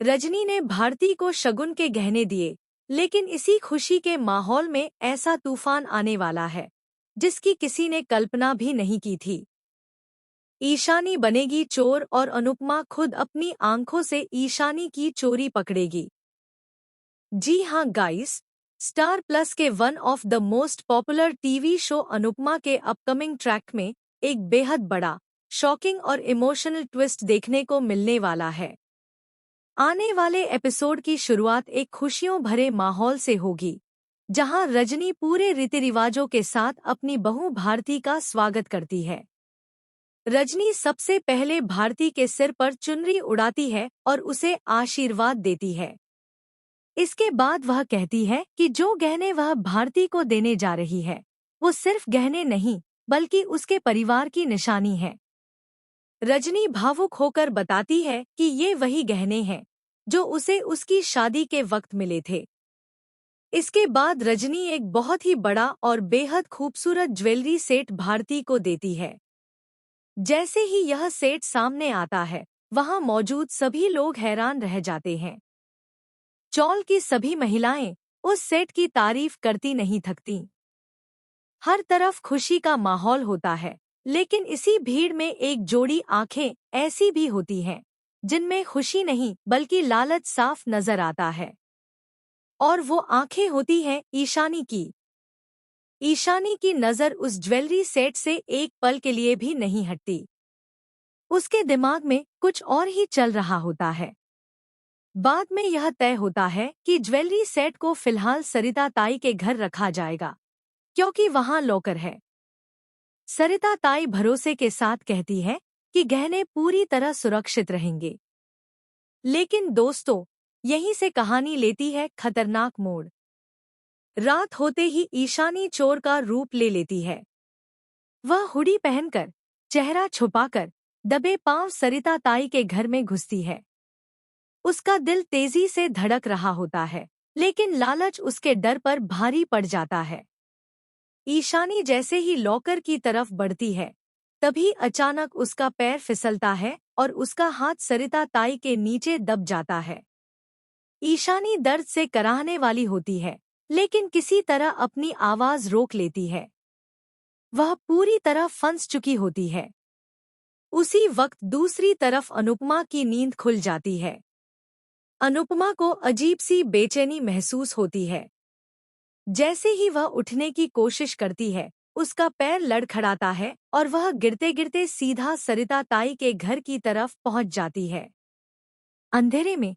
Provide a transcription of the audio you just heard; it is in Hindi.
रजनी ने भारती को शगुन के गहने दिए, लेकिन इसी खुशी के माहौल में ऐसा तूफान आने वाला है जिसकी किसी ने कल्पना भी नहीं की थी। ईशानी बनेगी चोर और अनुपमा खुद अपनी आंखों से ईशानी की चोरी पकड़ेगी। जी हाँ गाइस, स्टार प्लस के one of the most popular TV show Anupama के अपकमिंग ट्रैक में एक बेहद बड़ा, शॉकिंग और इमोशनल ट्विस्ट देखने को मिलने वाला है। आने वाले एपिसोड की शुरुआत एक खुशियों भरे माहौल से होगी, जहां रजनी पूरे रीति रिवाजों के साथ अपनी बहू भारती का स्वागत करती है। रजनी सबसे पहले भारती के सिर पर चुनरी उड़ाती है और उसे आशीर्वाद देती है। इसके बाद वह कहती है कि जो गहने वह भारती को देने जा रही है, वो सिर्फ गहने नहीं, बल्कि उसके परिवार की निशानी है। रजनी भावुक होकर बताती है कि ये वही गहने हैं जो उसे उसकी शादी के वक्त मिले थे। इसके बाद रजनी एक बहुत ही बड़ा और बेहद खूबसूरत ज्वेलरी सेट भारती को देती है। जैसे ही यह सेट सामने आता है, वहां मौजूद सभी लोग हैरान रह जाते हैं। चौल की सभी महिलाएं उस सेट की तारीफ करती नहीं थकती। हर तरफ खुशी का माहौल होता है, लेकिन इसी भीड़ में एक जोड़ी आंखें ऐसी भी होती हैं जिनमें खुशी नहीं बल्कि लालच साफ नजर आता है। और वो आंखें होती हैं ईशानी की। ईशानी की नज़र उस ज्वेलरी सेट से एक पल के लिए भी नहीं हटती। उसके दिमाग में कुछ और ही चल रहा होता है। बाद में यह तय होता है कि ज्वेलरी सेट को फिलहाल सरिता ताई के घर रखा जाएगा, क्योंकि वहां लॉकर है। सरिता ताई भरोसे के साथ कहती है कि गहने पूरी तरह सुरक्षित रहेंगे। लेकिन दोस्तों, यहीं से कहानी लेती है खतरनाक मोड़। रात होते ही ईशानी चोर का रूप ले लेती है। वह हुडी पहनकर, चेहरा छुपाकर, दबे पांव सरिता ताई के घर में घुसती है। उसका दिल तेजी से धड़क रहा होता है, लेकिन लालच उसके डर पर भारी पड़ जाता है। ईशानी जैसे ही लॉकर की तरफ बढ़ती है, तभी अचानक उसका पैर फिसलता है और उसका हाथ सरिता ताई के नीचे दब जाता है। ईशानी दर्द से कराहने वाली होती है, लेकिन किसी तरह अपनी आवाज रोक लेती है। वह पूरी तरह फंस चुकी होती है। उसी वक्त दूसरी तरफ अनुपमा की नींद खुल जाती है। अनुपमा को अजीब सी बेचैनी महसूस होती है। जैसे ही वह उठने की कोशिश करती है, उसका पैर लड़खड़ाता है और वह गिरते गिरते सीधा सरिता ताई के घर की तरफ पहुंच जाती है। अंधेरे में